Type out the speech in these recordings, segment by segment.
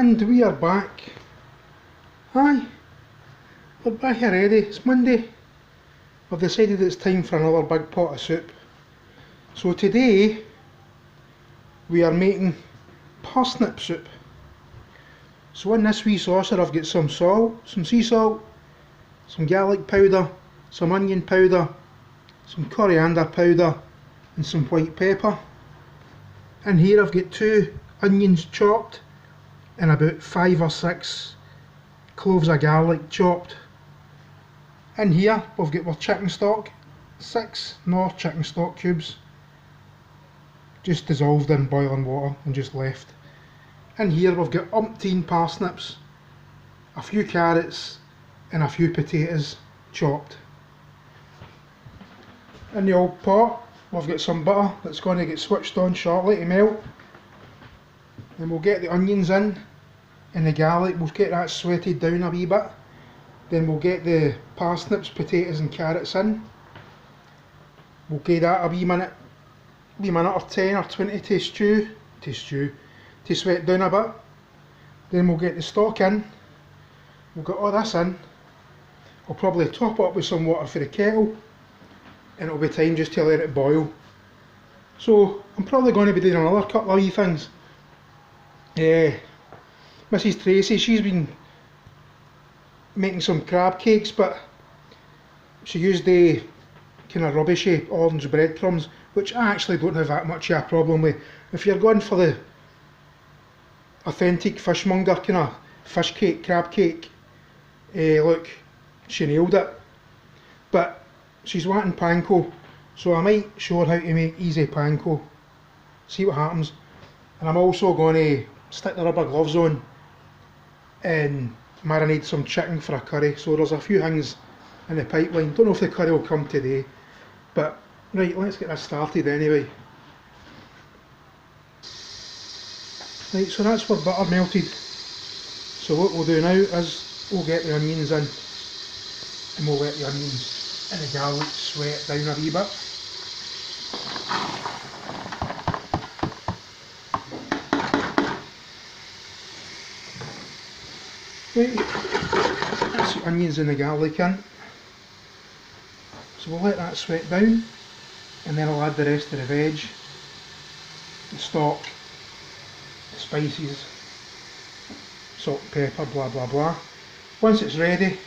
And we are back. Hi, we're back already. It's Monday. I've decided it's time for another big pot of soup. So today we are making parsnip soup. So in this wee saucer I've got some salt, some sea salt, some garlic powder, some onion powder, some coriander powder and some white pepper. In here I've got 2 onions chopped and about 5 or 6 cloves of garlic chopped. In here we've got our chicken stock, 6 North chicken stock cubes, just dissolved in boiling water and just left. In here we've got umpteen parsnips, a few carrots and a few potatoes chopped. In the old pot we've got some butter that's going to get switched on shortly to melt. Then we'll get the onions in and the garlic, we'll get that sweated down a wee bit. Then we'll get the parsnips, potatoes and carrots in. We'll give that a wee minute or 10 or 20 to sweat down a bit. Then we'll get the stock in. We'll get all this in. I'll probably top it up with some water for the kettle and it'll be time just to let it boil. So I'm probably going to be doing another couple of wee things. Mrs. Tracy, she's been making some crab cakes, but she used the kind of rubbishy orange breadcrumbs, which I actually don't have that much of a problem with. If you're going for the authentic fishmonger kind of fish cake, crab cake, look, she nailed it. But she's wanting panko, so I might show her how to make easy panko, see what happens. And I'm also going to stick the rubber gloves on and marinate some chicken for a curry. So there's a few things in the pipeline. Don't know if the curry will come today, but right, let's get this started anyway. Right, so that's where butter melted. So what we'll do now is we'll get the onions in and we'll let the onions and the garlic sweat down a wee bit. Right, that's the onions and the garlic in. So we'll let that sweat down and then I'll add the rest of the veg, the stock, the spices, salt, pepper, blah blah blah. Once it's ready,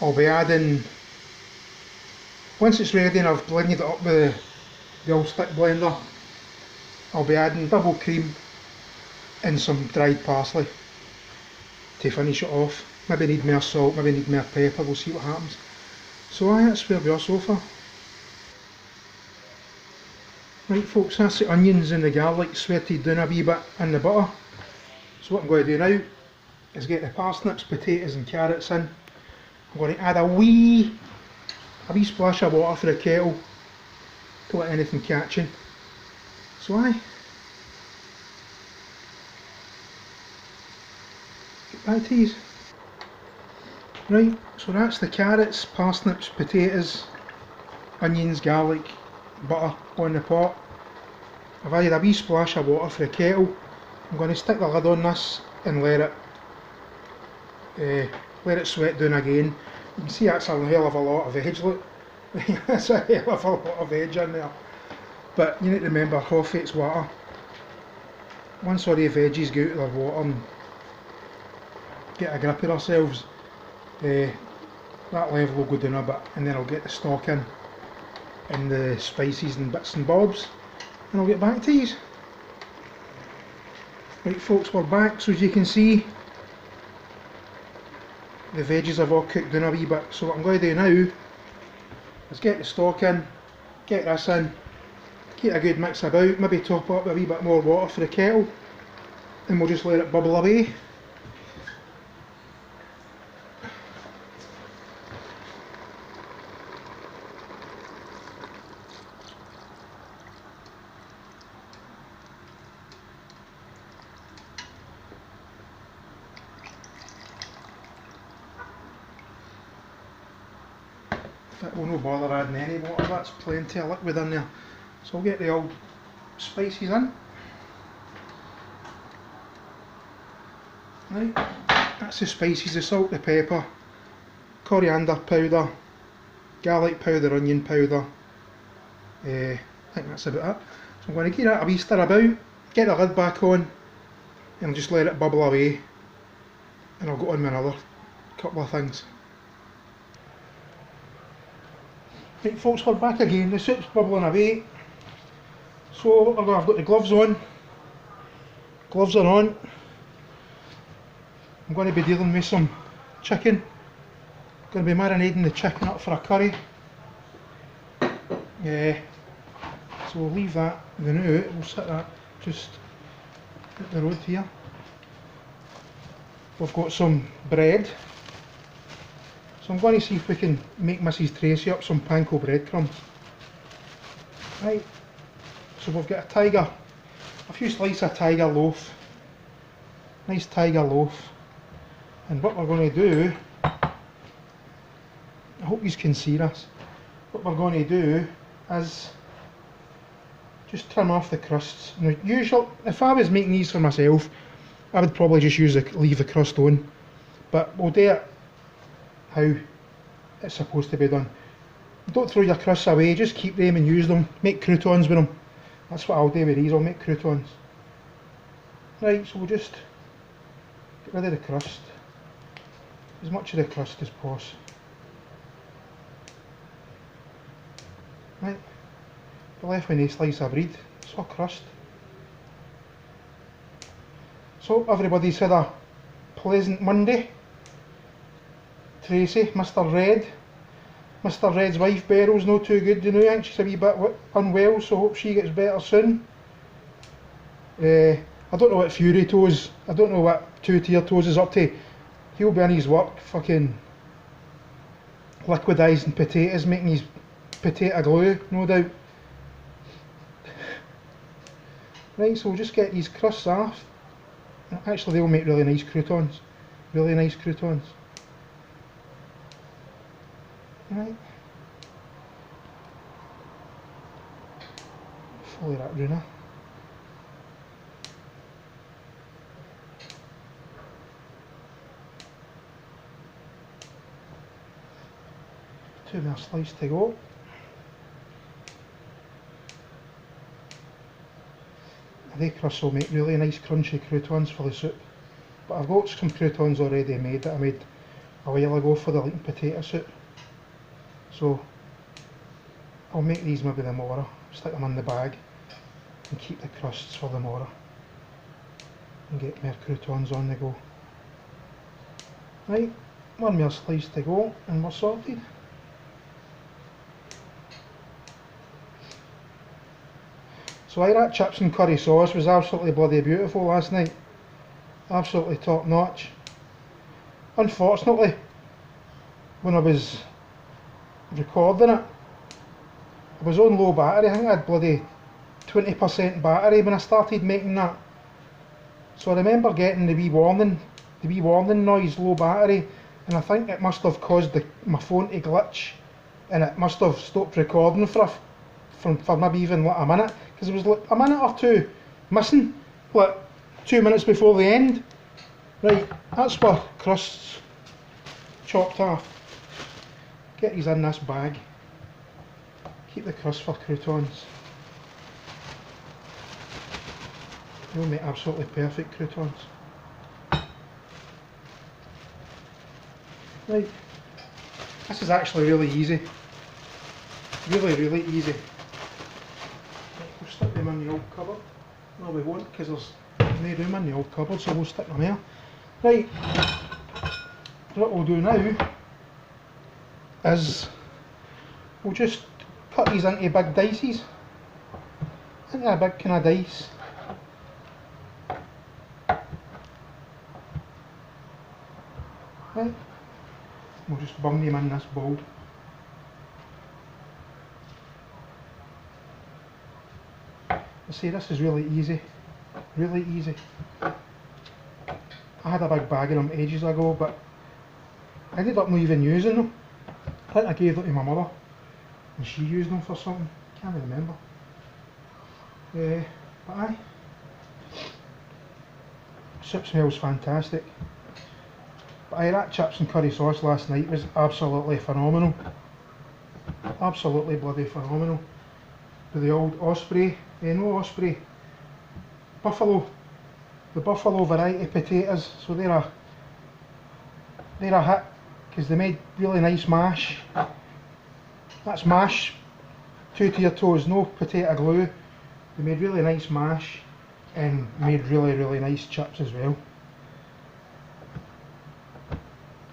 I'll be adding, once it's ready and I've blended it up with the old stick blender, I'll be adding double cream and some dried parsley to finish it off. Maybe need more salt, maybe need more pepper, we'll see what happens. So that's where we are so far. Right folks, that's the onions and the garlic sweated down a wee bit in the butter. So what I'm going to do now is get the parsnips, potatoes and carrots in. I'm going to add a wee splash of water for the kettle to let anything catch in. So back to these. Right, so that's the carrots, parsnips, potatoes, onions, garlic, butter on the pot. I've added a wee splash of water for the kettle. I'm going to stick the lid on this and let it sweat down again. You can see that's a hell of a lot of veg, look. That's a hell of a lot of veg in there. But you need to remember, half it's water. Once all the veggies go out of their water and get a grip of ourselves, that level will go down a bit, and then I'll get the stock in and the spices and bits and bobs and I'll get back to these. Right folks, we're back. So as you can see, the veggies have all cooked down a wee bit. So what I'm going to do now is get the stock in, get this in, get a good mix about, maybe top up with a wee bit more water for the kettle and we'll just let it bubble away. That will no bother adding any water, that's plenty of liquid in there. So I'll get the old spices in. Right, that's the spices, the salt, the pepper, coriander powder, garlic powder, onion powder. I think that's about it. So I'm going to give that a wee stir about, get the lid back on, and I'll just let it bubble away, and I'll go on with another couple of things. Right folks, we're back again, the soup's bubbling away. So I've got the gloves on, gloves are on. I'm going to be dealing with some chicken, going to be marinating the chicken up for a curry. So we'll leave that the now, we'll set that just at the road here. We've got some bread, so I'm going to see if we can make Mrs Tracy up some panko breadcrumbs. Right, so we've got a few slices of tiger loaf, nice tiger loaf, and what we're going to do, I hope you can see this, what we're going to do is just trim off the crusts. Now, if I was making these for myself, I would probably just leave the crust on, but we'll do it how it's supposed to be done. Don't throw your crusts away, just keep them and use them, make croutons with them. That's what I'll do with these, I'll make croutons. Right, so we'll just get rid of the crust, as much of the crust as possible. Right, we're left with a slice of bread, it's all crust. So everybody's had a pleasant Monday. Tracy, Mr Red. Mr Red's wife Beryl's no too good, you know, I think she's a wee bit unwell, so hope she gets better soon. I don't know what Fury Toes, I don't know what Two-Tier Toes is up to. He'll be in his work fucking liquidising potatoes, making his potato glue, no doubt. Right, so we'll just get these crusts off. Actually they'll make really nice croutons. Really nice croutons. Right. Follow that runner. Two more slices to go. The crusts will make really nice crunchy croutons for the soup. But I've got some croutons already made that I made a while ago for the leek and potato soup. So I'll make these maybe tomorrow, stick them in the bag and keep the crusts for tomorrow and get more croutons on the go. Right, one more slice to go and we're sorted. So that chips and curry sauce was absolutely bloody beautiful last night. Absolutely top notch. Unfortunately, when I was recording it, I was on low battery. I think I had bloody 20% battery when I started making that. So I remember getting the wee warning noise, low battery, and I think it must have caused my phone to glitch, and it must have stopped recording for maybe even like a minute, because it was like a minute or two missing, like 2 minutes before the end. Right, that's where crusts chopped off. Get these in this bag. Keep the crust for croutons. They'll make absolutely perfect croutons. Right, this is actually really easy. Really easy. Right, we'll stick them in the old cupboard. No, we won't, because there's no room in the old cupboard, so we'll stick them there. Right, what we'll do now is we'll just cut these into big dices, into a big kind of dice. Right, we'll just bung them in this bowl. I say this is really easy, really easy. I had a big bag of them ages ago, but I ended up not even using them. I think I gave them to my mother and she used them for something, can't remember. But aye. Soup smells fantastic. But aye, that chips and curry sauce last night was absolutely phenomenal. Absolutely bloody phenomenal. With the old Osprey, no Osprey, Buffalo, the Buffalo variety potatoes. So they're a hit because they made really nice mash. That's mash, two to your toes, no potato glue. They made really nice mash and made really nice chips as well.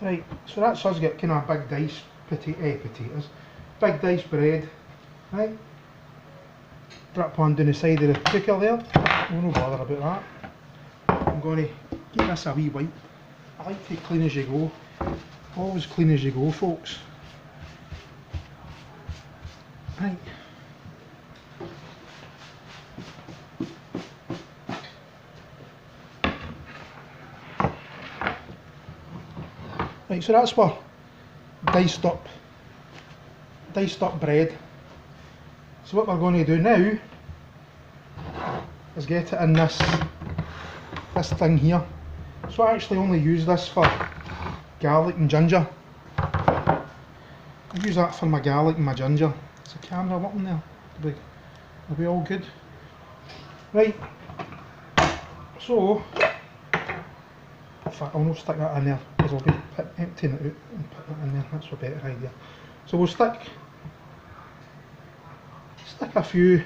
Right, so that's us get kind of big dice potatoes, big dice bread, right? Drop one down the side of the cooker there. Oh, no bother about that. I'm going to give this a wee wipe. I like to clean as you go. Always clean as you go, folks. Right. Right, so that's for diced up bread. So what we're going to do now is get it in this thing here. So I actually only use this for garlic and ginger. I use that for my garlic and my ginger. Is the camera working there? It'll be all good. Right, so in fact I'll not stick that in there because I'll be emptying it out and putting it in there. That's a better idea. So we'll stick a few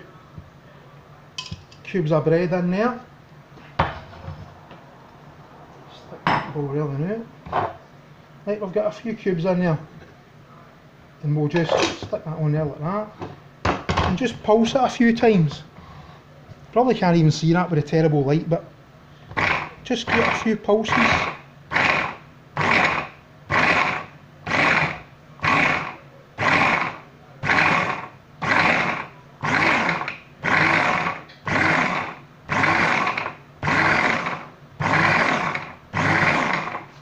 cubes of bread in there. Stick that bowl rolling out. Right, we've got a few cubes in there, and we'll just stick that on there like that, and just pulse it a few times. Probably can't even see that with a terrible light, but just get a few pulses.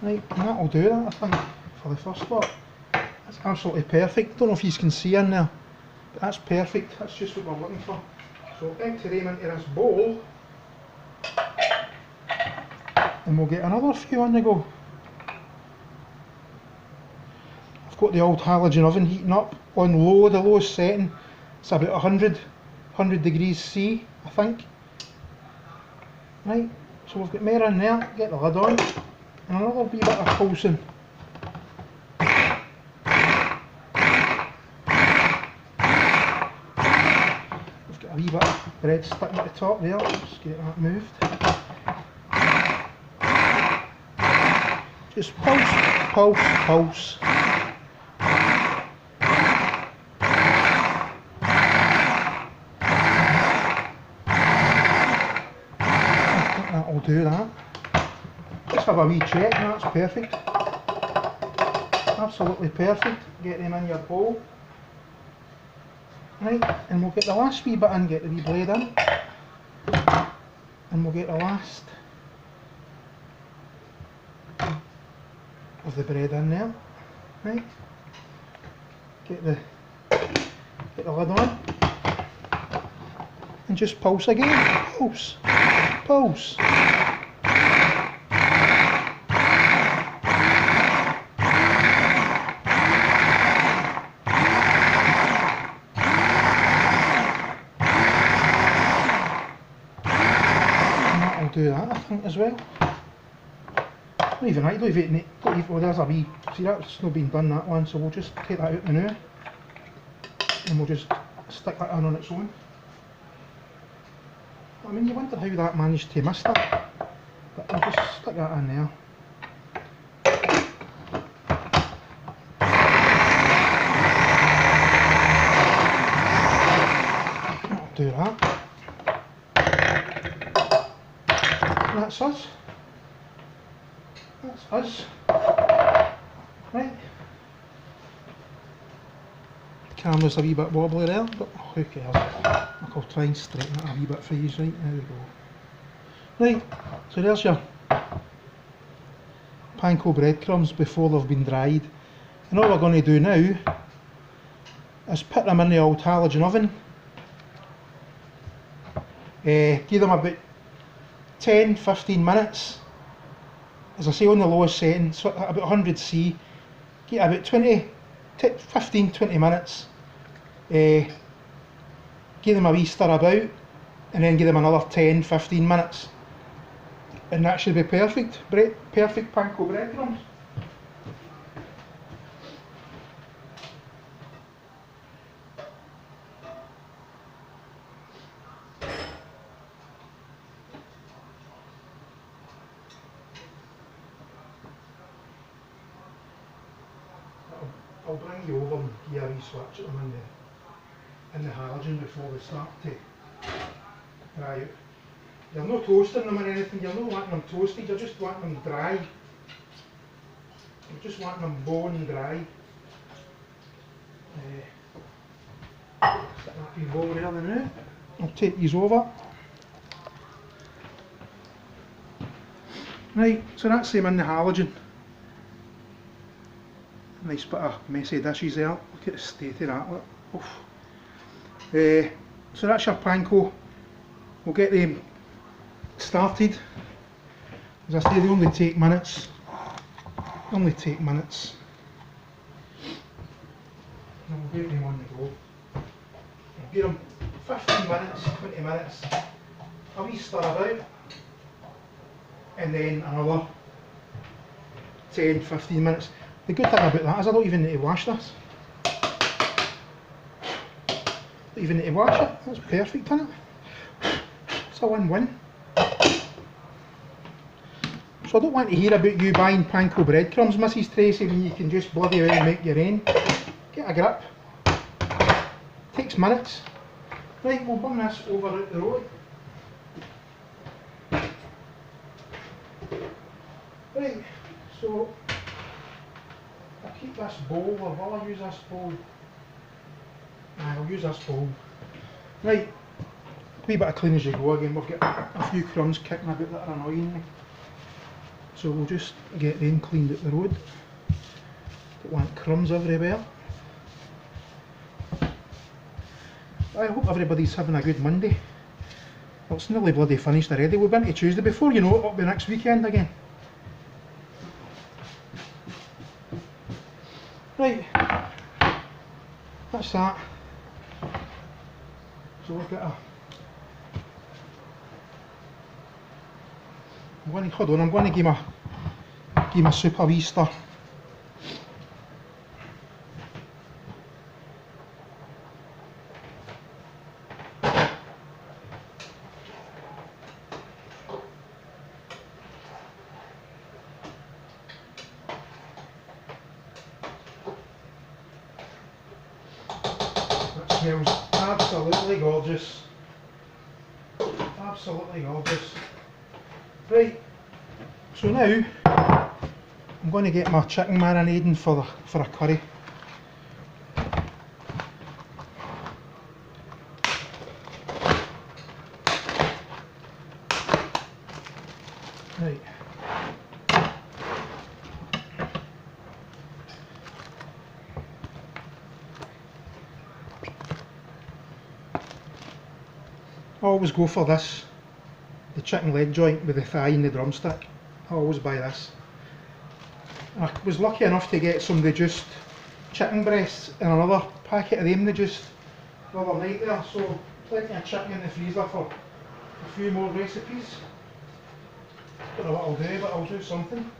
Right, and that'll do that, I think, for the first lot. That's absolutely perfect. Don't know if you can see in there, but that's perfect. That's just what we're looking for. So empty them into this bowl, and we'll get another few on the go. I've got the old halogen oven heating up on low, the lowest setting. It's about 100 degrees C, I think. Right, so we've got more in there. Get the lid on, and another wee bit of pulsing. A wee bit of bread sticking at the top there, just get that moved. Just pulse, pulse, pulse. I think that'll do that. Just have a wee check, that's perfect. Absolutely perfect. Get them in your bowl. Right, and we'll get the last wee bit in, get the wee blade in, and we'll get the last of the bread in there. Right, get the lid on, and just pulse again, pulse, pulse. Do that, I think, as well. Not even I don't even oh, there's a wee, see that's not been done, that one, so we'll just take that out now and we'll just stick that in on its own. I mean, you wonder how that managed to miss that, but we'll just stick that in there. That'll do that. That's us. That's us. Right. The camera's a wee bit wobbly there, but who cares? I'll try and straighten it a wee bit for you. Right, there we go. Right, so there's your panko breadcrumbs before they've been dried. And all we're going to do now is put them in the old halogen oven. Give them about 10-15 minutes as I say, on the lowest setting, so at about 100C, get about 15-20 minutes, give them a wee stir about, and then give them another 10-15 minutes, and that should be perfect. Perfect panko breadcrumbs. I'll bring you over and give you a wee switch at them in the halogen before they start to dry out. You're not toasting them or anything, you're not wanting them toasted, you're just wanting them dry. You're just wanting them bone dry. Stick that wee bowl there now. I'll take these over. Right, so that's them in the halogen. Nice bit of messy dishes there. Look at the state of that. Oof. So that's your panko. We'll get them started. As I say, they only take minutes. And we'll get them on the go. We'll give them 15 minutes, 20 minutes, a wee stir about, and then another 10-15 minutes. The good thing about that is I don't even need to wash this. Don't even need to wash it. That's perfect, isn't it? It's a win-win. So I don't want to hear about you buying panko breadcrumbs, Mrs. Tracy, when you can just bloody well make your own. Get a grip. Takes minutes. Right, we'll bring this over out the road. Right, so I'll keep this bowl, or will I use this bowl? I'll use this bowl. Right, a wee bit of clean as you go again. We've got a few crumbs kicking about that are annoying me. So we'll just get them cleaned at the road. Don't want crumbs everywhere. I hope everybody's having a good Monday. Well, it's nearly bloody finished already. We've been to Tuesday. Before you know it, it'll be next weekend again. Right, that's that. So we've got I'm going to give my soup a wee stir. That smells absolutely gorgeous. Absolutely gorgeous. Right, so now I'm going to get my chicken marinading for a curry. Right. I always go for this, the chicken leg joint with the thigh and the drumstick. I always buy this. I was lucky enough to get some reduced chicken breasts and another packet of them reduced the other night there, so plenty of chicken in the freezer for a few more recipes. Don't know what I'll do, but I'll do something.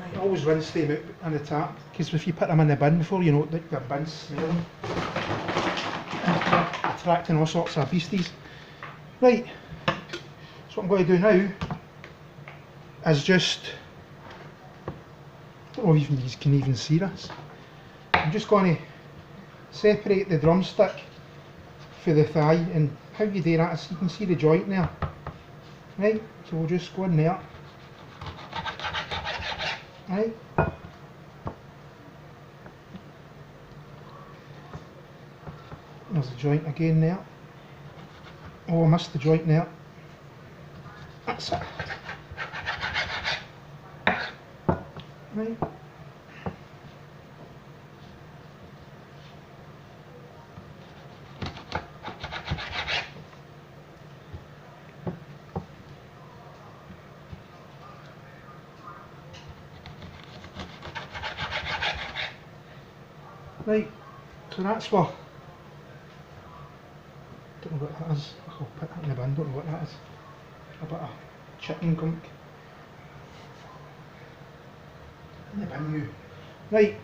I always rinse them out in the tap, because if you put them in the bin before, you know, the bin's smelling, attracting all sorts of beasties. Right, so what I'm going to do now is just, I don't know if you can even see this, I'm just going to separate the drumstick for the thigh, and how you do that is you can see the joint there. Right, so we'll just go in there. Right. There's the joint again there. Oh, I missed the joint there. That's it. Right. Right, so that's what, don't know what that is, I'll put that in the bin, don't know what that is. A bit of chicken gunk. In the bin you. Right,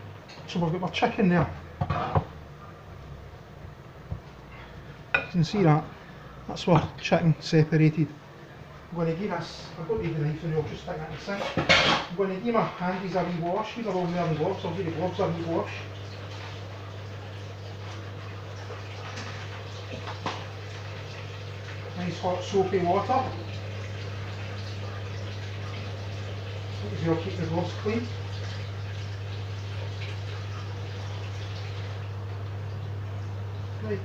so we've got our chicken there. You can see that, that's our chicken separated. I'm going to give this, I've got to give the knife and I'll just stick that in the sink. I'm going to give my handies a wee wash, these are all wearing gloves, I'll give the gloves a wee wash. Nice hot soapy water. Easy, I'll keep the gloves clean. Right.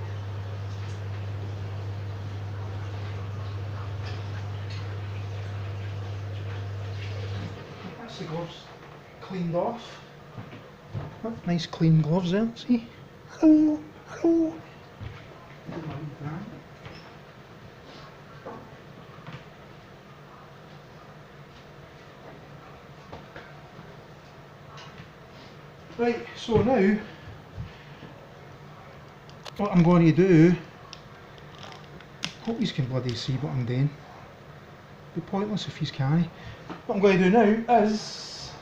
That's the gloves cleaned off. Nice clean gloves there, see? Hello, hello. Right, so now what I'm going to do, hope you can bloody see what I'm doing. It'd be pointless if you can't. What I'm going to do now is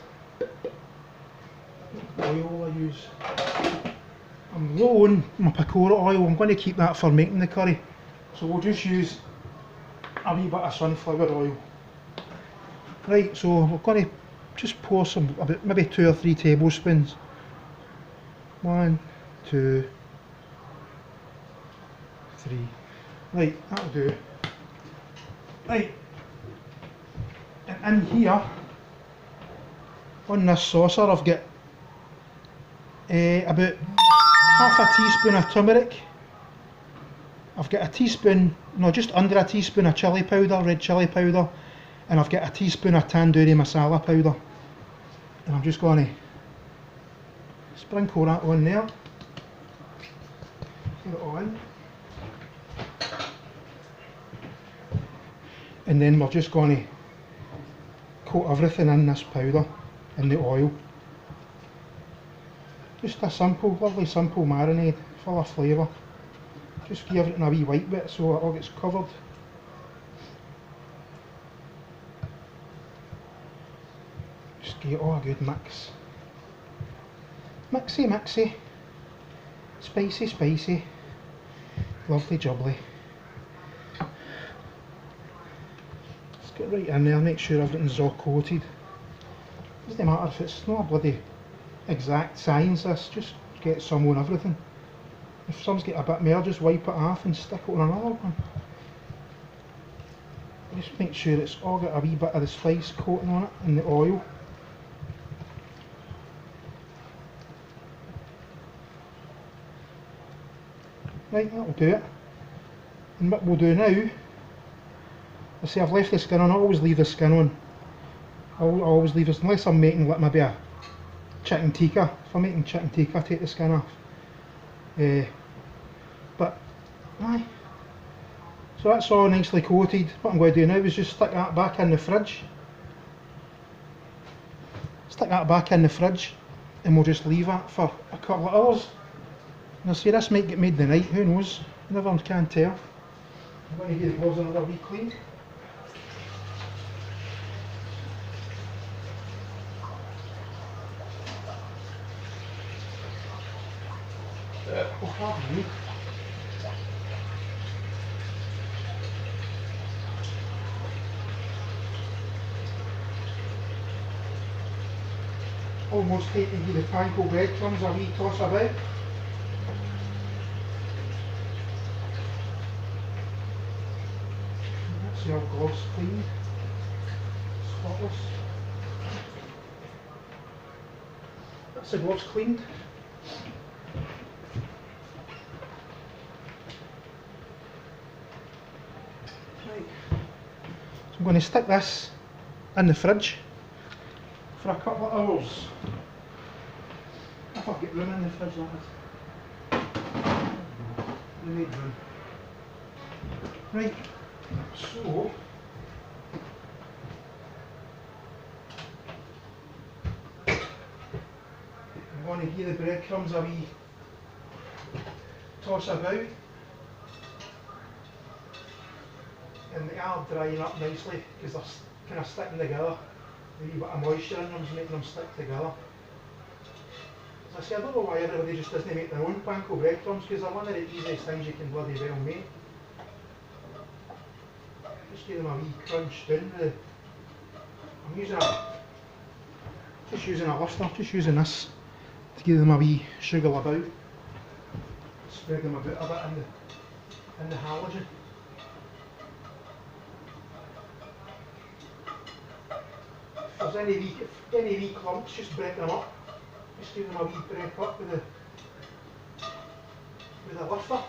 oil I use. I'm low on my pakora oil, I'm going to keep that for making the curry. So we'll just use a wee bit of sunflower oil. Right, so we're going to just pour some, about maybe 2 or 3 tablespoons. 1, 2, 3. Right, that'll do. Right, and in here, on this saucer, I've got about half a teaspoon of turmeric. I've got a teaspoon, no, just under a teaspoon of chilli powder, red chilli powder, and I've got a teaspoon of tandoori masala powder. And I'm just going to sprinkle that on there. Get it all in. And then we're just going to coat everything in this powder, in the oil. Just a simple, lovely simple marinade, full of flavour. Just give everything a wee white bit so it all gets covered. Just give it all a good mix. Mixy, mixy. Spicy, spicy. Lovely jubbly. Just get right in there, make sure everything's all coated. Doesn't matter if it's not a bloody exact science, this, just get some on everything. If some's got a bit more, just wipe it off and stick it on another one. Just make sure it's all got a wee bit of the spice coating on it and the oil. Right, that'll do it. And what we'll do now, I say I've left the skin on, I always leave the skin on. I always leave this, unless I'm making like maybe a chicken tikka. If I'm making chicken tikka, I take the skin off. But, aye. So that's all nicely coated. What I'm going to do now is just stick that back in the fridge. Stick that back in the fridge and we'll just leave that for a couple of hours. And I say this might get made the night, who knows? You never can tell. I'm going to give the gloves another wee clean. Almost hate to give the panko breadcrumbs a wee toss about. That's your gloves clean, spotless. That's the gloves cleaned. Right. So I'm going to stick this in the fridge for a couple of hours. If I've got room in the fridge, that is. We need room. Right, so I'm going to give the breadcrumbs a wee toss about, and they are drying up nicely because they're kind of sticking together. A wee bit of moisture in them is making them stick together. As I say, I don't know why everybody just doesn't make their own panko breadcrumbs, because they're one of the easiest things you can bloody well make. Just give them a wee crunch down the... I'm using a lifter, just using this to give them a wee sugar about. Spread them about a bit in the halogen. If there's any wee clumps, just break them up. Just give them a wee break up with the lifter.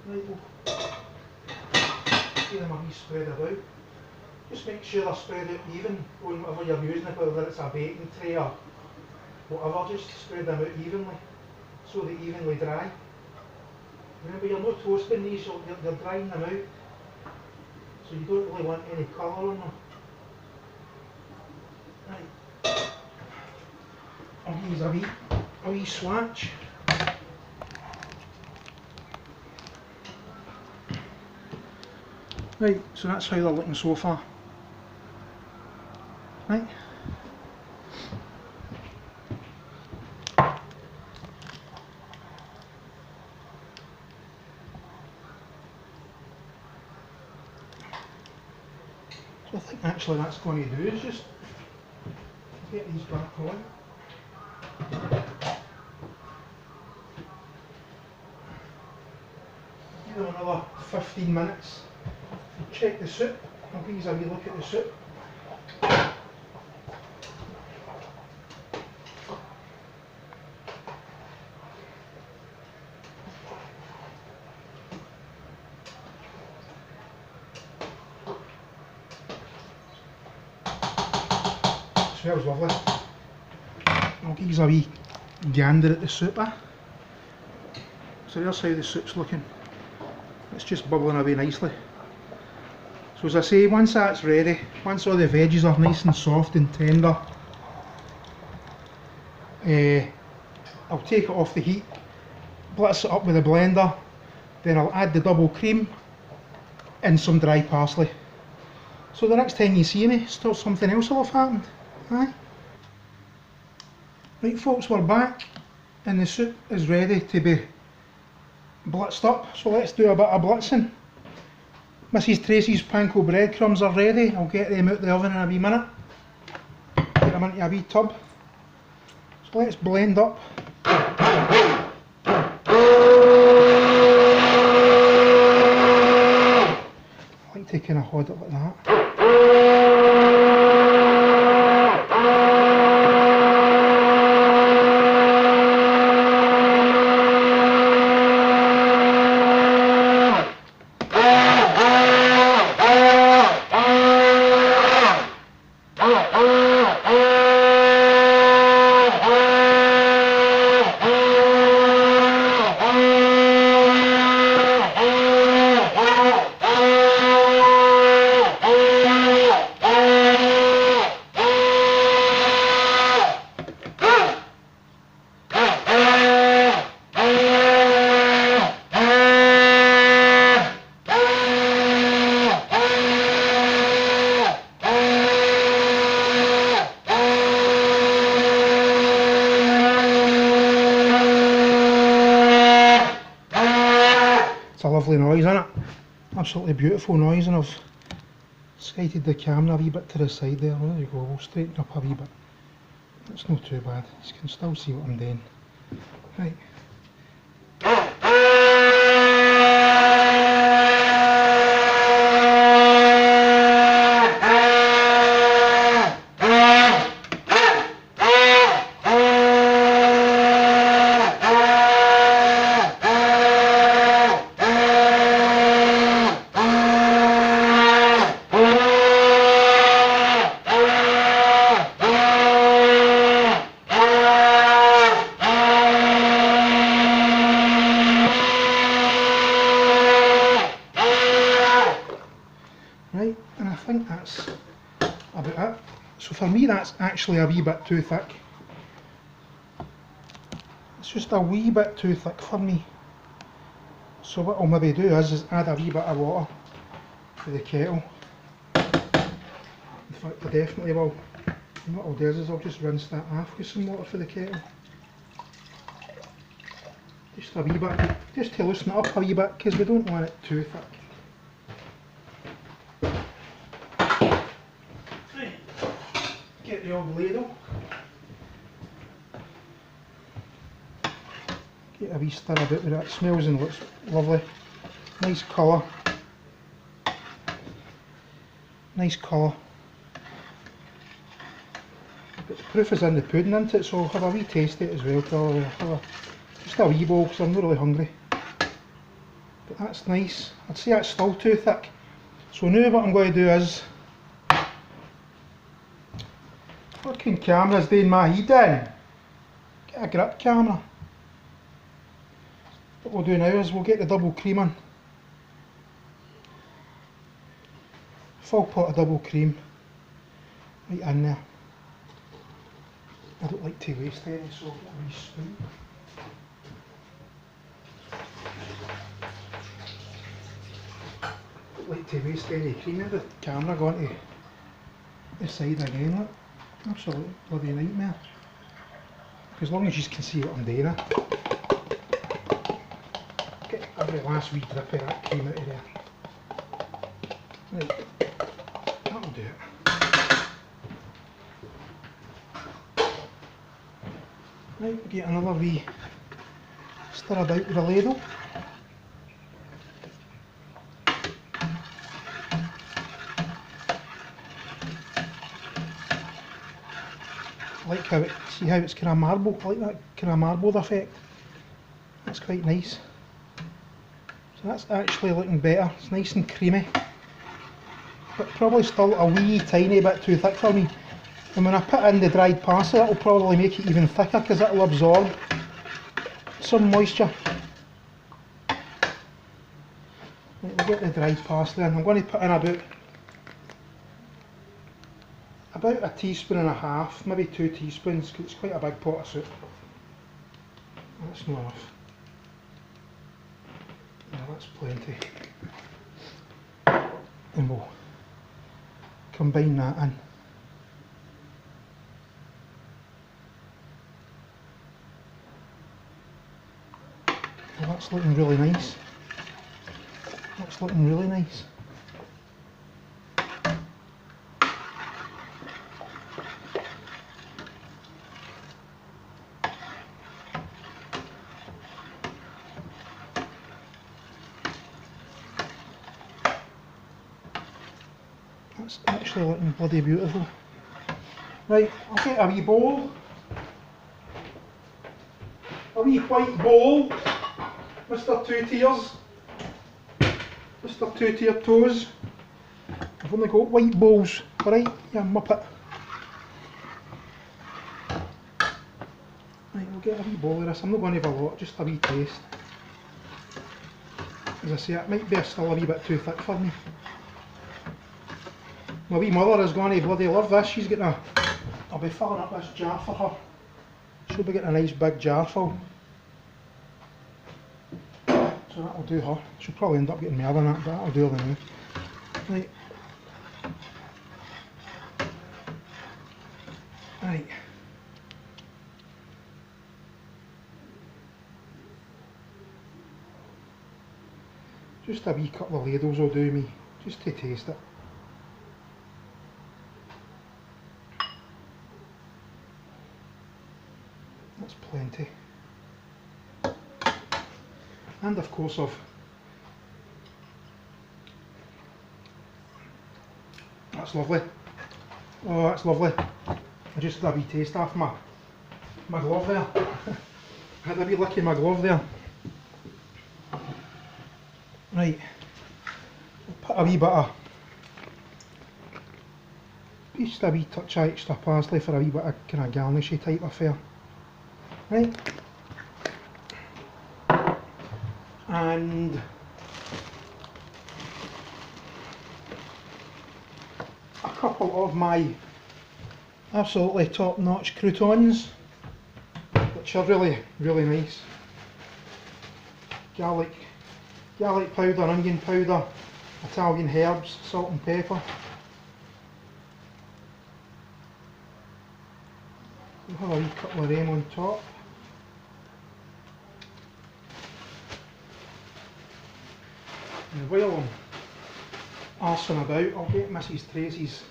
Right, we'll give them a wee spread about. Just make sure they're spread out even on whatever you're using, whether it's a baking tray or whatever, just spread them out evenly so they evenly dry. Remember, you're not toasting these, you're drying them out, so you don't really want any colour on them. Right. I'll use a wee swatch. Right, so that's how they're looking so far. Right. So I think actually that's going to do is just get these back on. Give them another 15 minutes. Check the soup. I'll give you a wee look at the soup. Smells lovely. I'll give you a wee gander at the soup. So there's how the soup's looking. It's just bubbling away nicely. So as I say, once that's ready, once all the veggies are nice and soft and tender, I'll take it off the heat, blitz it up with a blender, then I'll add the double cream and some dry parsley. So the next time you see me, still something else will have happened. Aye. Right folks, we're back and the soup is ready to be blitzed up, so let's do a bit of blitzing. Mrs Tracy's panko breadcrumbs are ready. I'll get them out the oven in a wee minute. Get them into a wee tub. So let's blend up. I like to kind of hold it like that. It's a lovely noise, isn't it? Absolutely beautiful noise, and I've sighted the camera a wee bit to the side there. There you go, we'll straighten up a wee bit. It's not too bad, you can still see what I'm doing. Right. Right, and I think that's about it. So for me that's actually a wee bit too thick. Let's just a wee bit too thick for me. So what I'll maybe do is add a wee bit of water to the kettle. In fact, I definitely will. And what I'll do is I'll just rinse that off with some water for the kettle. Just a wee bit, just to loosen it up a wee bit, because we don't want it too thick. Right. Get the old ladle. Get a wee stir about with that. Smells and looks lovely. Nice colour. Nice colour. But the proof is in the pudding, isn't it? So I'll have a wee taste of it as well. Probably. Just a wee bowl because I'm not really hungry. But that's nice. I'd say that's still too thick. So now what I'm going to do is, fucking camera's doing my head in. Get a grip, camera. What we'll do now is we'll get the double cream in. Full pot of double cream right in there. I don't like to waste any, so I'll get a wee spoon. Don't like to waste any cream. Now the camera going to the side again, look. Absolute bloody nightmare. As long as you can see what I'm doing. Get every last wee drip of that cream out of there. Right, that'll do it. Right, we'll get another wee stir about with a ladle. I like how see how it's kind of marble, I like that kind of marbled effect. That's quite nice. So that's actually looking better, it's nice and creamy. But probably still a wee tiny bit too thick for me. And when I put in the dried parsley, that'll probably make it even thicker because that'll absorb some moisture. Right, we'll get the dried parsley in. I'm going to put in about a teaspoon and a half, maybe 2 teaspoons, because it's quite a big pot of soup. That's not enough. Yeah, that's plenty. And we'll combine that in. Well, that's looking really nice. That's looking really nice. That's actually looking bloody beautiful. Right, I'll get a wee bowl. A wee white bowl. Mr. Two Tiers. Mr. Two Tier Toes. I've only got white bowls. Alright, you muppet. Right, we'll get a wee bowl of this. I'm not going to have a lot, just a wee taste. As I say, it might be still a wee bit too thick for me. My wee mother is going to bloody love this. She's getting I'll be filling up this jar for her. She'll be getting a nice big jar full. So that'll do her. She'll probably end up getting more than that, but that'll do her now. Right. Right. Just a wee couple of ladles will do me, just to taste it. That's plenty. And of course that's lovely. Oh, that's lovely. I just had a wee taste off my glove there. I had a wee lick in my glove there. Right, I'll put a wee bit of, just a wee touch of extra parsley for a wee bit of kind of garnishy type affair. Right. And a couple of my absolutely top-notch croutons. Got which are really, really nice. Garlic powder, onion powder, Italian herbs, salt and pepper. We'll have a wee couple of them on top. And while I'm arsing about, I'll get Mrs Tracy's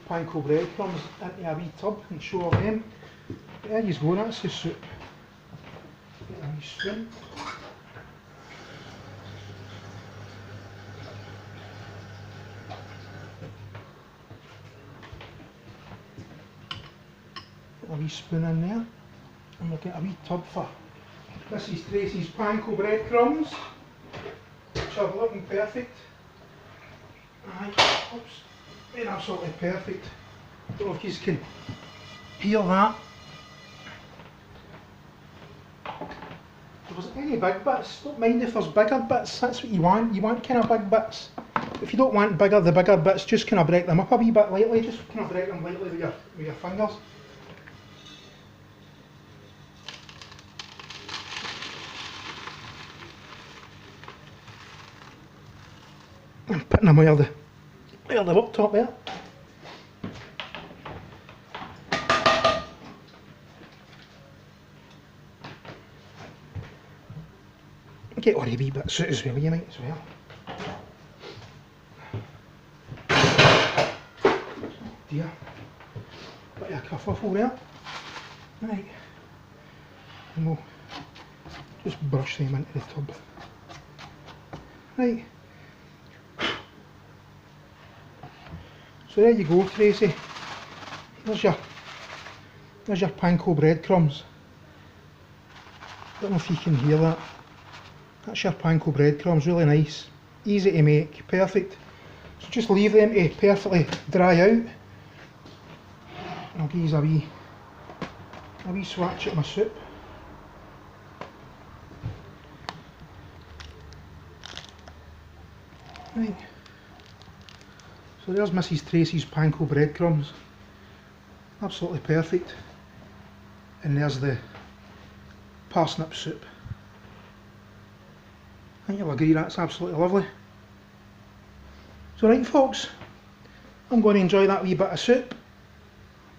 panko breadcrumbs into a wee tub and show her them. But there you go, that's the soup. Get a wee spoon. Put a wee spoon in there, and we'll get a wee tub for Mrs Tracy's panko breadcrumbs, which are looking perfect. Aye, oops, they're absolutely perfect. Don't know if you can hear that. If there's any big bits, don't mind if there's bigger bits, that's what you want kind of big bits. If you don't want the bigger bits, just kind of break them up a wee bit lightly, just kind of break them lightly with your fingers. I'm putting them where the worktop there. Get all the wee bits out as well, you might as well. Dear, bit of a kerfuffle there. Right, and we'll just brush them into the tub. Right. So there you go, Tracy. There's your panko breadcrumbs. Don't know if you can hear that. That's your panko breadcrumbs, really nice, easy to make, perfect. So just leave them to perfectly dry out. I'll give you a wee swatch at my soup. Right. So there's Mrs Tracy's panko breadcrumbs, absolutely perfect. And there's the parsnip soup. I think you'll agree that's absolutely lovely. So right folks, I'm going to enjoy that wee bit of soup,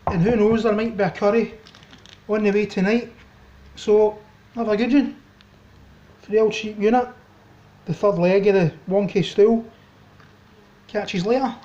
and who knows, there might be a curry on the way tonight, so have a good one for the old sheep unit, the third leg of the wonky stool. Catch yous later.